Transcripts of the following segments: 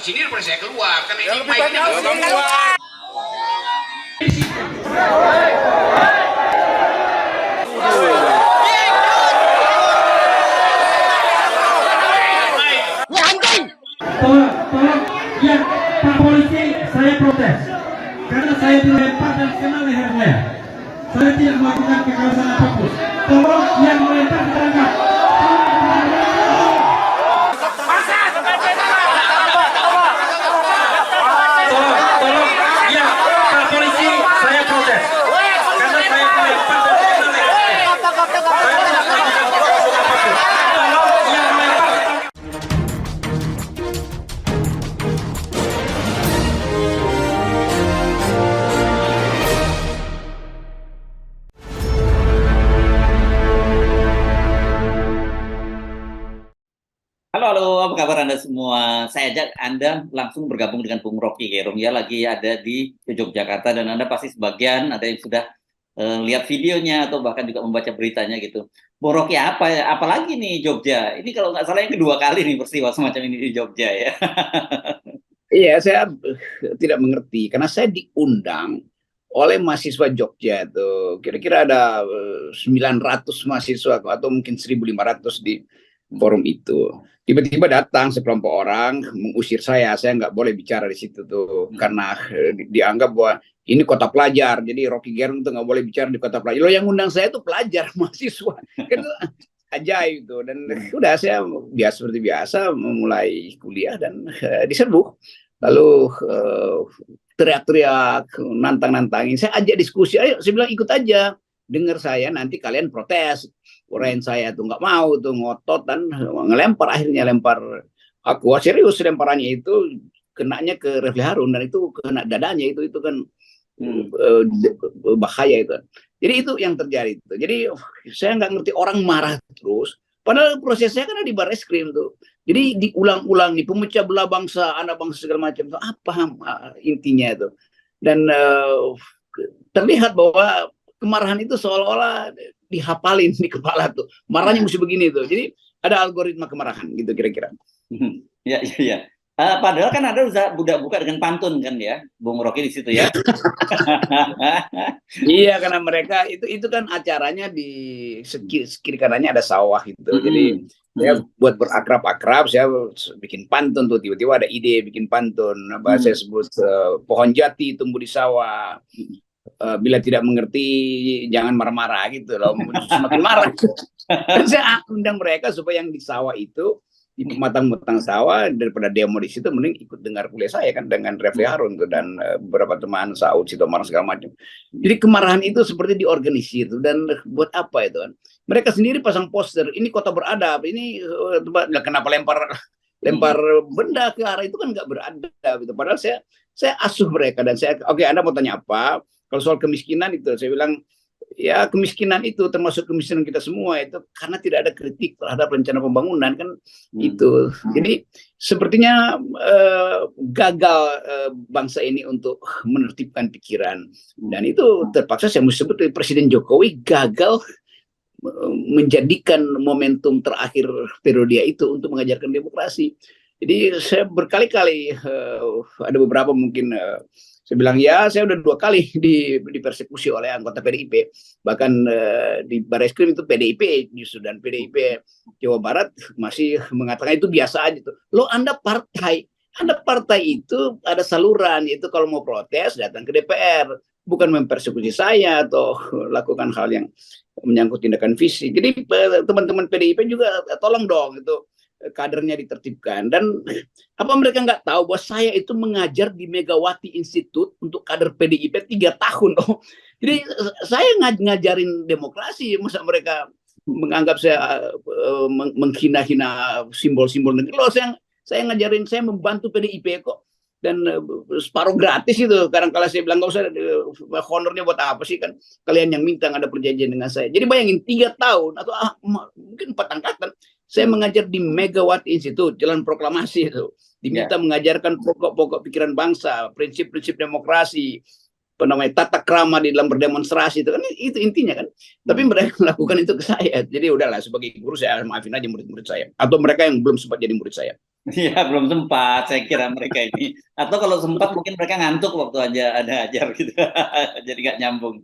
sini daripada saya keluar. Karena ini Lebih baik mic-nya kau sini keluar. Tolong, ya Pak Polisi, saya protes karena saya dilempar dan kena leher saya. Saya tidak melakukan kekerasan apapun. Tolong yang melempar ditangkap. Tolong, ya Pak Polisi, saya protes karena saya dilempar dan kena leher saya. Saya tidak melakukan kekerasan apapun. Tolong yang melempar ditangkap. Halo, halo, apa kabar Anda semua? Saya ajak Anda langsung bergabung dengan Bung Rocky Gerung ya, lagi ada di Yogyakarta dan Anda pasti sebagian ada yang sudah lihat videonya atau bahkan juga membaca beritanya gitu. Bung Rocky apalagi nih Jogja? Ini kalau nggak salah yang kedua kali nih peristiwa semacam ini di Jogja ya. Iya, saya tidak mengerti karena saya diundang oleh mahasiswa Jogja itu. Kira-kira ada 900 mahasiswa atau mungkin 1.500 di forum itu. Tiba-tiba datang sekelompok orang mengusir saya nggak boleh bicara di situ tuh karena dianggap bahwa ini kota pelajar, jadi Rocky Gerung tuh nggak boleh bicara di kota pelajar. Lo yang undang saya tuh pelajar, mahasiswa, kan itu ajaib tuh. Dan udah saya seperti biasa memulai kuliah dan diserbu, lalu teriak-teriak, nantang-nantangin. Saya ajak diskusi, ayo, saya bilang ikut aja, dengar saya nanti kalian protes. Orang saya tuh nggak mau tuh ngotot dan ngelempar, akhirnya lempar aku. Serius lemparannya itu kenanya ke Refli Harun dan itu kena dadanya, itu kan bahaya itu. Jadi itu yang terjadi itu. Jadi saya nggak ngerti orang marah terus. Padahal prosesnya kan ada di Barreskrim tuh. Jadi diulang-ulang nih, pemecah belah bangsa, anak bangsa segala macam. Apa intinya itu? Dan terlihat bahwa kemarahan itu seolah-olah dihafalin di kepala tuh. Marahnya mesti begini tuh. Jadi ada algoritma kemarahan gitu kira-kira. Ya, ya, ya. Padahal kan ada buka dengan pantun kan ya, Bung Rocky di situ ya. Iya, karena mereka itu kan acaranya di kiri kanannya ada sawah gitu. Jadi saya buat berakrab-akrab, saya bikin pantun tuh, tiba-tiba ada ide bikin pantun. Saya sebut pohon jati tumbuh di sawah. Bila tidak mengerti jangan marah-marah gitu loh, semakin marah. Dan saya undang mereka supaya yang di sawah itu, di pematang-pematang sawah, daripada demo di situ mending ikut dengar kuliah saya kan dengan Refli Harun tuh, dan beberapa teman Saud Sitomorang segala macam. Jadi kemarahan itu seperti diorganisir tuh, dan buat apa itu kan? Mereka sendiri pasang poster, ini kota beradab, ini kenapa lempar benda ke arah itu kan nggak beradab gitu. Padahal saya asuh mereka dan saya, oke, Anda mau tanya apa? Kalau soal kemiskinan itu, saya bilang, ya kemiskinan itu termasuk kemiskinan kita semua itu karena tidak ada kritik terhadap rencana pembangunan kan itu. Jadi sepertinya gagal bangsa ini untuk menertibkan pikiran, dan itu terpaksa saya mesti sebut Presiden Jokowi gagal menjadikan momentum terakhir periode itu untuk mengajarkan demokrasi. Jadi saya berkali-kali ada beberapa mungkin saya bilang, ya saya udah 2 kali dipersekusi oleh anggota PDIP, bahkan di Barreskrim itu PDIP justru, dan PDIP Jawa Barat masih mengatakan itu biasa aja tuh. Lo Anda partai itu ada saluran, itu kalau mau protes datang ke DPR, bukan mempersekusi saya atau lakukan hal yang menyangkut tindakan fisik. Jadi teman-teman PDIP juga tolong dong itu kadernya ditertibkan. Dan apa mereka nggak tahu bahwa saya itu mengajar di Megawati Institute untuk kader PDIP 3 tahun. Jadi saya ngajarin demokrasi, masa mereka menganggap saya menghina-hina simbol-simbol negeri. Loh, saya ngajarin, saya membantu PDIP kok, dan separuh gratis itu. Kadang-kala saya bilang, nggak usah, honornya buat apa sih, kan kalian yang minta, ada perjanjian dengan saya. Jadi bayangin 3 tahun atau mungkin 4 angkatan saya mengajar di Megawati Institute, Jalan Proklamasi itu. Diminta mengajarkan pokok-pokok pikiran bangsa, prinsip-prinsip demokrasi, tata krama di dalam berdemonstrasi, itu kan itu intinya kan. Tapi mereka melakukan itu ke saya. Jadi udahlah, sebagai guru saya maafin aja murid-murid saya, atau mereka yang belum sempat jadi murid saya. Iya, belum sempat saya kira mereka ini. Atau kalau sempat mungkin mereka ngantuk waktu aja ada ajar gitu. Jadi nggak nyambung.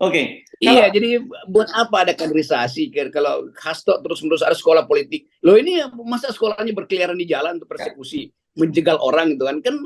Oke, kalau Iya, jadi buat apa ada kaderisasi kalau Hasto terus-menerus ada sekolah politik. Loh ini masa sekolahnya berkeliaran di jalan untuk persekusi, menjegal orang gitu kan? Kan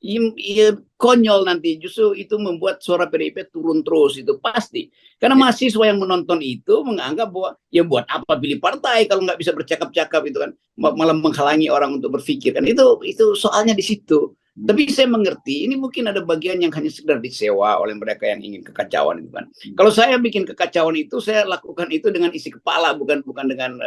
iya, konyol nanti. Justru itu membuat suara PDIP turun terus itu pasti. Karena mahasiswa yang menonton itu menganggap bahwa ya buat apa pilih partai kalau nggak bisa bercakap-cakap itu kan, malah menghalangi orang untuk berpikir kan. Itu soalnya di situ. Tapi saya mengerti, ini mungkin ada bagian yang hanya sekedar disewa oleh mereka yang ingin kekacauan itu kan. Kalau saya bikin kekacauan itu, saya lakukan itu dengan isi kepala, bukan dengan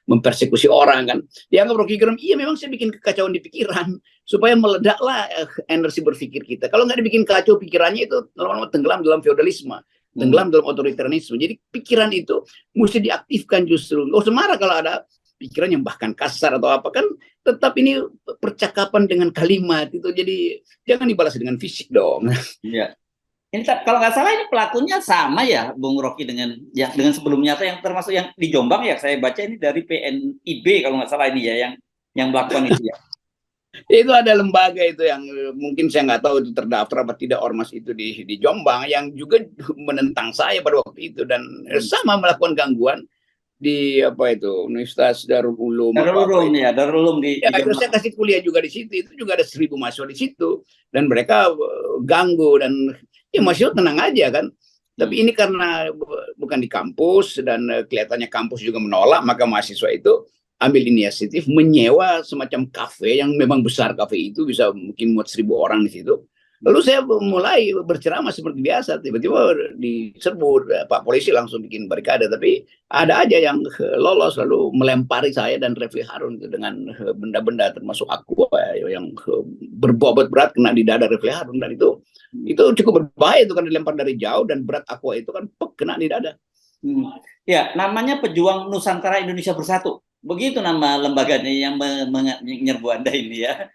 mempersekusi orang kan. Dianggap Rocky Gerung, iya memang saya bikin kekacauan di pikiran supaya meledaklah energi berpikir kita. Kalau nggak dibikin kacau pikirannya itu lama-lama tenggelam dalam feodalisme, tenggelam dalam otoritarianisme. Jadi pikiran itu mesti diaktifkan justru. Nggak usah marah kalau ada pikiran yang bahkan kasar atau apa kan, tetap ini percakapan dengan kalimat itu, jadi jangan dibalas dengan fisik dong. ya, ini kalau nggak salah ini pelakunya sama ya, Bung Rocky dengan sebelumnya atau yang termasuk yang di Jombang ya. Saya baca ini dari PNIB kalau nggak salah ini ya yang melakukan itu ya. Itu ada lembaga itu yang mungkin saya nggak tahu itu terdaftar apa tidak ormas itu di Jombang yang juga menentang saya pada waktu itu dan sama melakukan gangguan di apa itu Universitas Darul Ulum Darul Ulum di itu Jombang. saya kasih kuliah juga di situ, itu juga ada 1.000 mahasiswa di situ dan mereka ganggu dan ya mahasiswa tenang aja kan. Tapi ini karena bukan di kampus dan kelihatannya kampus juga menolak, maka mahasiswa itu ambil inisiatif menyewa semacam kafe yang memang besar, kafe itu bisa mungkin muat 1.000 orang di situ. Lalu saya mulai berceramah seperti biasa, tiba-tiba diserbu Pak polisi langsung bikin barikade, tapi ada aja yang lolos lalu melempari saya dan Refli Harun dengan benda-benda termasuk aqua yang berbobot berat kena di dada Refli Harun dan itu cukup berbahaya itu kan dilempar dari jauh dan berat aqua itu kan kena di dada. Ya, namanya Pejuang Nusantara Indonesia Bersatu. Begitu nama lembaganya yang menyerbu Anda ini ya.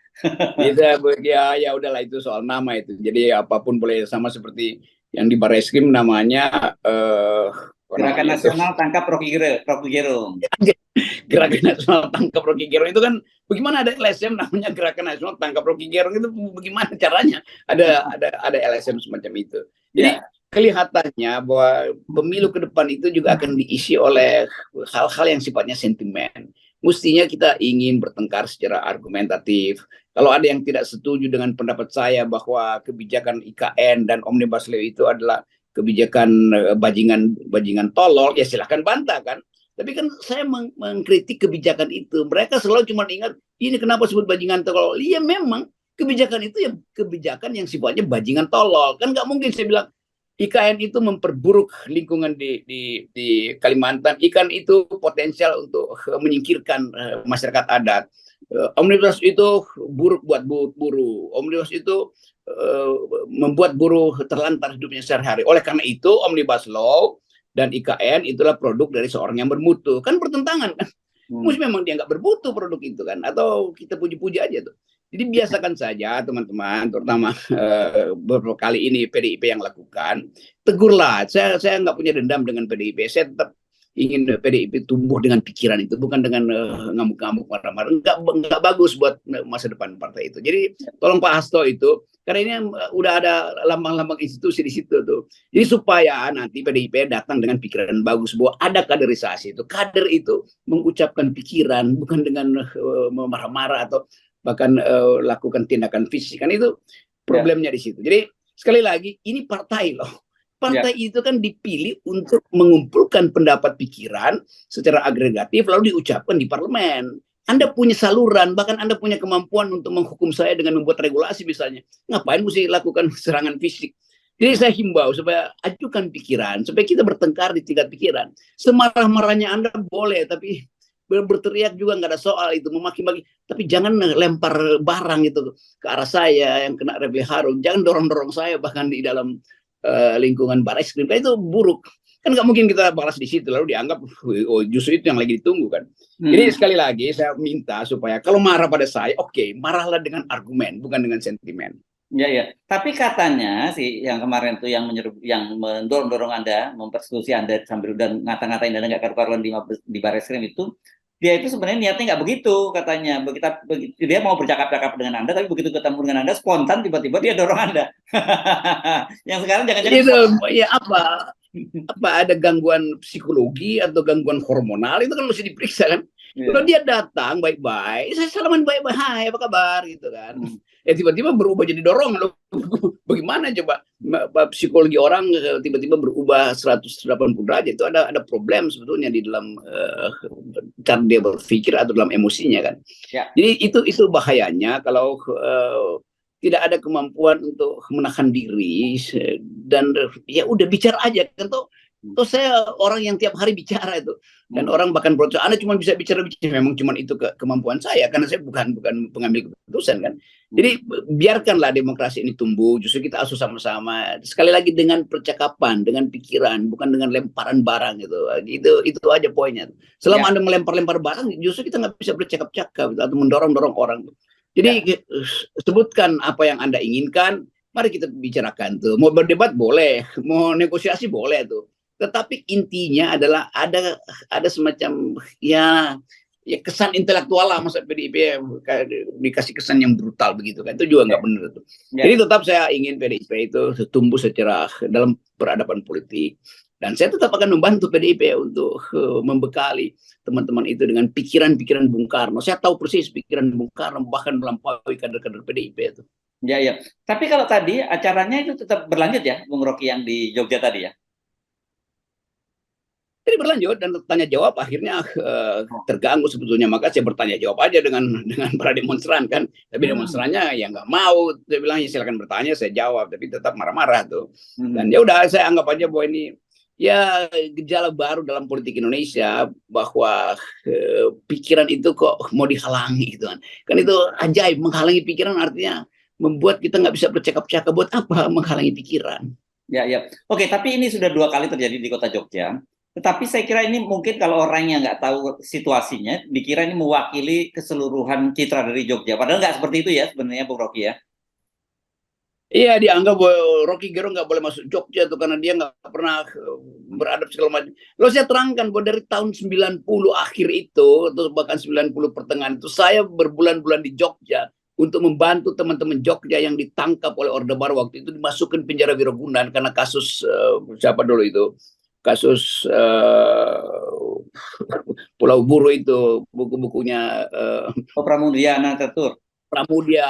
Bisa ya udahlah itu soal nama itu. Jadi apapun boleh sama seperti yang di Barreskrim namanya Gerakan Nasional Tangkap Rocky Gerung. Gerakan Nasional Tangkap Rocky Gerung itu kan bagaimana ada LSM namanya Gerakan Nasional Tangkap Rocky Gerung itu bagaimana caranya ada LSM semacam itu. Jadi kelihatannya bahwa pemilu ke depan itu juga akan diisi oleh hal-hal yang sifatnya sentimen. Mestinya kita ingin bertengkar secara argumentatif. Kalau ada yang tidak setuju dengan pendapat saya bahwa kebijakan IKN dan Omnibus Law itu adalah kebijakan bajingan tolol, ya silahkan bantah kan. Tapi kan saya mengkritik kebijakan itu. Mereka selalu cuma ingat, ini kenapa sebut bajingan tolol? Iya memang, kebijakan itu ya kebijakan yang sifatnya bajingan tolol. Kan nggak mungkin saya bilang, IKN itu memperburuk lingkungan di Kalimantan. IKN itu potensial untuk menyingkirkan masyarakat adat. Omnibus itu buruk buat buruh. Omnibus itu membuat buruh terlantar hidupnya sehari-hari. Oleh karena itu, Omnibus Law dan IKN itulah produk dari seorang yang bermutu. Kan bertentangan kan. Mesti memang dia nggak bermutu produk itu kan. Atau kita puji-puji aja tuh. Jadi biasakan saja teman-teman, terutama beberapa kali ini PDIP yang lakukan, tegurlah. Saya nggak punya dendam dengan PDIP. Saya tetap ingin PDIP tumbuh dengan pikiran itu, bukan dengan ngamuk-ngamuk marah-marah. Nggak bagus buat masa depan partai itu. Jadi tolong Pak Hasto itu, karena ini udah ada lambang-lambang institusi di situ tuh. Jadi supaya nanti PDIP datang dengan pikiran bagus bahwa ada kaderisasi itu. Kader itu mengucapkan pikiran, bukan dengan marah-marah atau bahkan lakukan tindakan fisik kan, itu problemnya di situ. Jadi sekali lagi ini partai loh. Partai itu kan dipilih untuk mengumpulkan pendapat pikiran secara agregatif lalu diucapkan di parlemen. Anda punya saluran, bahkan Anda punya kemampuan untuk menghukum saya dengan membuat regulasi misalnya. Ngapain mesti lakukan serangan fisik? Jadi saya himbau supaya ajukan pikiran, supaya kita bertengkar di tingkat pikiran. Semarah-marahnya Anda boleh, tapi berteriak juga nggak ada soal itu, memaki-maki, tapi jangan lempar barang itu ke arah saya yang kena Refli Harun, jangan dorong-dorong saya bahkan di dalam lingkungan Barreskrim, itu buruk kan, nggak mungkin kita balas di situ lalu dianggap oh justru itu yang lagi ditunggu kan. Jadi sekali lagi saya minta supaya kalau marah pada saya, oke, marahlah dengan argumen bukan dengan sentimen. Ya. Tapi katanya sih yang kemarin tuh yang mendorong Anda, mempersekusi Anda sambil dan ngata-ngatain Anda nggak karu-karuan di Barreskrim itu dia itu sebenarnya niatnya nggak begitu katanya. Dia mau bercakap-cakap dengan Anda, tapi begitu ketemu dengan Anda spontan tiba-tiba dia dorong Anda. Yang sekarang jangan-jangan Itu ya apa ada gangguan psikologi atau gangguan hormonal itu kan mesti diperiksa kan. Kalau dia datang baik-baik, saya salaman baik-baik, hai apa kabar gitu kan. Tiba-tiba berubah jadi dorong loh. Bagaimana coba psikologi orang tiba-tiba berubah 180 derajat, itu ada problem sebetulnya di dalam cara dia berpikir atau dalam emosinya kan. Ya. Jadi itu bahayanya kalau tidak ada kemampuan untuk menahan diri dan ya udah bicara aja kan tuh saya orang yang tiap hari bicara itu dan orang bahkan protes Anda cuma bisa bicara memang cuma itu kemampuan saya karena saya bukan pengambil keputusan kan. Jadi biarkanlah demokrasi ini tumbuh, justru kita asuh sama-sama sekali lagi dengan percakapan, dengan pikiran, bukan dengan lemparan barang gitu. Itu aja poinnya. Selama Anda melempar-lempar barang justru kita nggak bisa bercakap-cakap atau mendorong-dorong orang. Jadi sebutkan apa yang Anda inginkan, mari kita bicarakan tuh. Mau berdebat boleh, mau negosiasi boleh tuh. Tetapi intinya adalah ada semacam ya kesan intelektual lah masa PDIP dikasih kesan yang brutal begitu kan, itu juga nggak benar tuh. Jadi tetap saya ingin PDIP itu tumbuh secara dalam peradaban politik. Dan saya tetap akan membantu PDIP untuk membekali teman-teman itu dengan pikiran-pikiran Bung Karno. Saya tahu persis pikiran Bung Karno bahkan melampaui kader-kader PDIP itu. Ya. Tapi kalau tadi acaranya itu tetap berlanjut ya, Bung Rocky yang di Jogja tadi ya? Jadi berlanjut dan tanya jawab akhirnya terganggu sebetulnya, maka saya bertanya jawab aja dengan para demonstran kan, tapi demonstrannya ya nggak mau. Saya bilang ya silakan bertanya, saya jawab, tapi tetap marah-marah tuh. Dan ya udah saya anggap aja bahwa ini ya gejala baru dalam politik Indonesia bahwa pikiran itu kok mau dihalangi gitu kan. Kan itu ajaib, menghalangi pikiran artinya membuat kita nggak bisa bercakap-cakap. Buat apa menghalangi pikiran? Ya. Oke, tapi ini sudah 2 kali terjadi di Kota Jogja. Tetapi saya kira ini mungkin kalau orang yang nggak tahu situasinya, dikira ini mewakili keseluruhan citra dari Jogja. Padahal nggak seperti itu ya sebenarnya, Bung Rocky ya. Iya, dianggap bahwa Rocky Gerung nggak boleh masuk Jogja tuh karena dia nggak pernah beradab segala macam. Lalu saya terangkan bahwa dari tahun 90 akhir itu, atau bahkan 90 pertengahan itu, saya berbulan-bulan di Jogja untuk membantu teman-teman Jogja yang ditangkap oleh Orde Baru waktu itu, dimasukkan penjara Wirogunan karena kasus siapa dulu itu? Kasus Pulau Buru itu, buku-bukunya Pramudia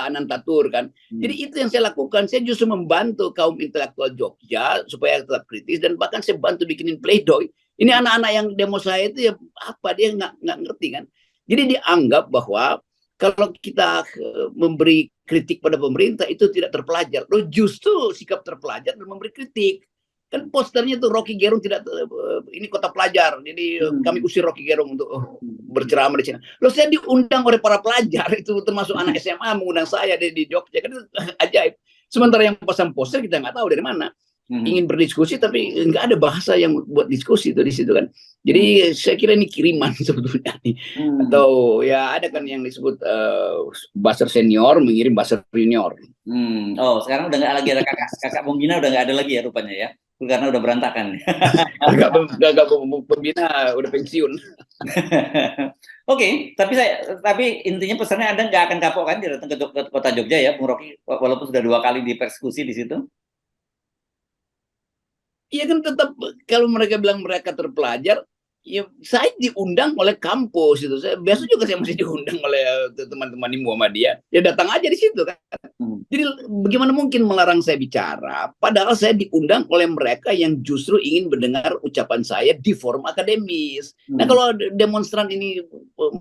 Anantatur kan. Jadi itu yang saya lakukan. Saya justru membantu kaum intelektual Jogja supaya tetap kritis, dan bahkan saya bantu bikinin pledoi. Ini anak-anak yang demo saya itu ya apa, dia nggak ngerti kan. Jadi dianggap bahwa kalau kita memberi kritik pada pemerintah itu tidak terpelajar. Loh, justru sikap terpelajar dan memberi kritik. Kan posternya tuh Rocky Gerung tidak, ini kota pelajar, jadi kami usir Rocky Gerung untuk berceramah di sini. Loh, saya diundang oleh para pelajar itu, termasuk anak SMA mengundang saya di Jogja, kan itu ajaib. Sementara yang pasang poster kita nggak tahu dari mana. Ingin berdiskusi tapi nggak ada bahasa yang buat diskusi itu di situ kan. Jadi saya kira ini kiriman sebetulnya nih. Atau ya ada kan yang disebut buzzer senior mengirim buzzer junior. Oh, sekarang udah nggak lagi ada kakak Pembina, udah nggak ada lagi ya rupanya ya, karena udah berantakan. Kakak Pembina udah pensiun. Oke, tapi intinya pesannya Anda nggak akan kapok kan datang ke Kota Jogja ya, Bung Rocky, walaupun sudah 2 kali dipersekusi di situ. Iya kan, tetap kalau mereka bilang mereka terpelajar, ya saya diundang oleh kampus itu. Biasa juga saya masih diundang oleh teman-teman di Muhammadiyah. Ya datang aja di situ kan. Jadi bagaimana mungkin melarang saya bicara? Padahal saya diundang oleh mereka yang justru ingin mendengar ucapan saya di forum akademis. Nah, kalau demonstran ini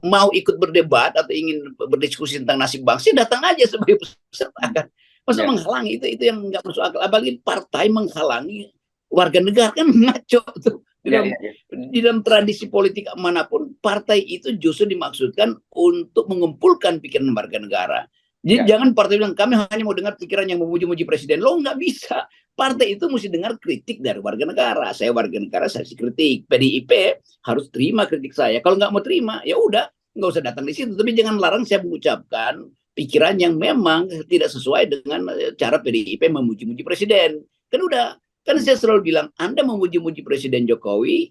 mau ikut berdebat atau ingin berdiskusi tentang nasib bangsa, datang aja sebagai peserta kan. Masa menghalangi itu yang nggak masuk akal. Apalagi partai menghalangi warga negara, kan ngaco tuh. Di dalam tradisi politik manapun, partai itu justru dimaksudkan untuk mengumpulkan pikiran warga negara. Jadi jangan partai bilang kami hanya mau dengar pikiran yang memuji-muji presiden. Lo nggak bisa. Partai itu mesti dengar kritik dari warga negara. Saya warga negara, saya kritik. PDIP harus terima kritik saya. Kalau nggak mau terima, ya udah, nggak usah datang di situ. Tapi jangan larang saya mengucapkan pikiran yang memang tidak sesuai dengan cara PDIP memuji-muji presiden. Kan udah. Kan saya selalu bilang, Anda memuji-muji Presiden Jokowi,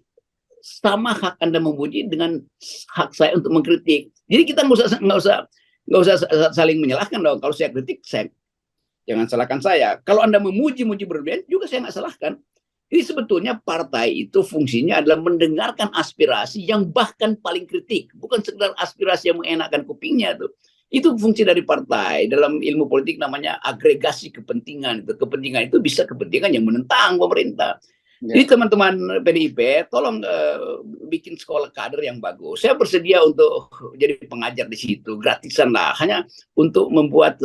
sama hak Anda memuji dengan hak saya untuk mengkritik. Jadi kita nggak usah saling menyalahkan dong. Kalau saya kritik, jangan salahkan saya. Kalau Anda memuji-muji berlebihan juga saya nggak salahkan. Jadi sebetulnya partai itu fungsinya adalah mendengarkan aspirasi yang bahkan paling kritik, bukan sekedar aspirasi yang mengenakkan kupingnya tuh. Itu fungsi dari partai. Dalam ilmu politik namanya agregasi kepentingan. Kepentingan itu bisa kepentingan yang menentang pemerintah. Jadi teman-teman PDIP, tolong bikin sekolah kader yang bagus. Saya bersedia untuk jadi pengajar di situ, gratisan lah. Hanya untuk membuat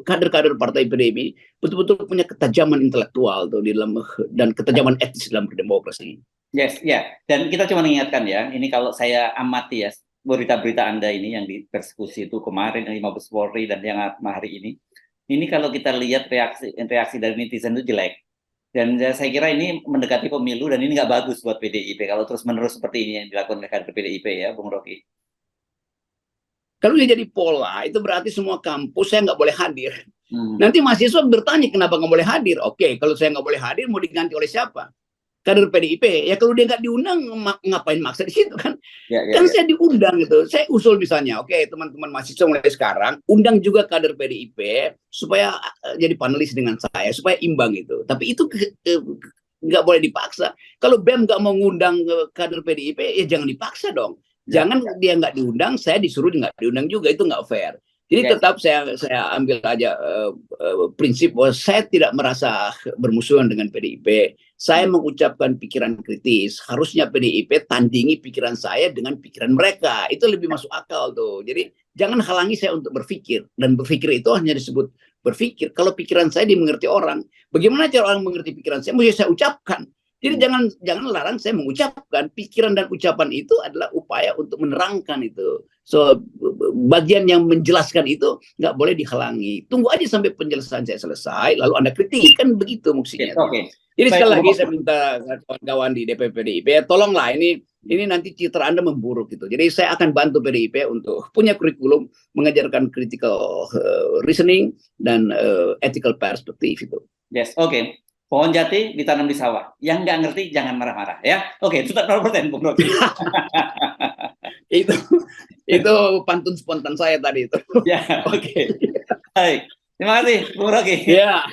kader-kader partai PDIP betul-betul punya ketajaman intelektual tuh di dalam dan ketajaman etis dalam berdemokrasi. Yes, ya. Dan kita cuma mengingatkan ya, ini kalau saya amati ya, berita-berita Anda ini yang dipersekusi itu kemarin, yang Mabes Polri dan yang hari ini kalau kita lihat reaksi dari netizen itu jelek. Dan saya kira ini mendekati pemilu dan ini nggak bagus buat PDIP kalau terus-menerus seperti ini yang dilakukan oleh kader PDIP ya, Bung Rocky. Kalau ini jadi pola, itu berarti semua kampus saya nggak boleh hadir. Nanti mahasiswa bertanya kenapa nggak boleh hadir. Oke, kalau saya nggak boleh hadir, mau diganti oleh siapa? Kader PDIP. Ya kalau dia nggak diundang, ngapain maksa di situ kan? Kan saya diundang gitu. Saya usul misalnya, oke teman-teman mahasiswa mulai sekarang, undang juga kader PDIP supaya jadi panelis dengan saya, supaya imbang itu. Tapi itu nggak boleh dipaksa. Kalau BEM nggak mau ngundang kader PDIP, ya jangan dipaksa dong. Jangan dia nggak diundang, saya disuruh nggak diundang juga, itu nggak fair. Jadi tetap saya ambil aja prinsip bahwa saya tidak merasa bermusuhan dengan PDIP. Saya mengucapkan pikiran kritis. Harusnya PDIP tandingi pikiran saya dengan pikiran mereka. Itu lebih masuk akal tuh. Jadi jangan halangi saya untuk berpikir. Dan berpikir itu hanya disebut berpikir. Kalau pikiran saya dimengerti orang, bagaimana cara orang mengerti pikiran saya? Mesti saya ucapkan. Jadi jangan larang saya mengucapkan. Pikiran dan ucapan itu adalah upaya untuk menerangkan itu. So bagian yang menjelaskan itu nggak boleh dihalangi. Tunggu aja sampai penjelasan saya selesai, lalu Anda kritik, kan begitu maksudnya. Oke. Jadi sekali lagi saya minta kawan-kawan di DPP PDIP, tolonglah ini nanti citra Anda memburuk gitu. Jadi saya akan bantu PDIP untuk punya kurikulum mengajarkan critical reasoning dan ethical perspective itu. Yes, oke. Pohon jati ditanam di sawah. Yang nggak ngerti jangan marah-marah ya. Oke, sudah 0% Bung Rocky. itu pantun spontan saya tadi itu. Ya, oke. Baik. Terima kasih Bung Rocky. Ya.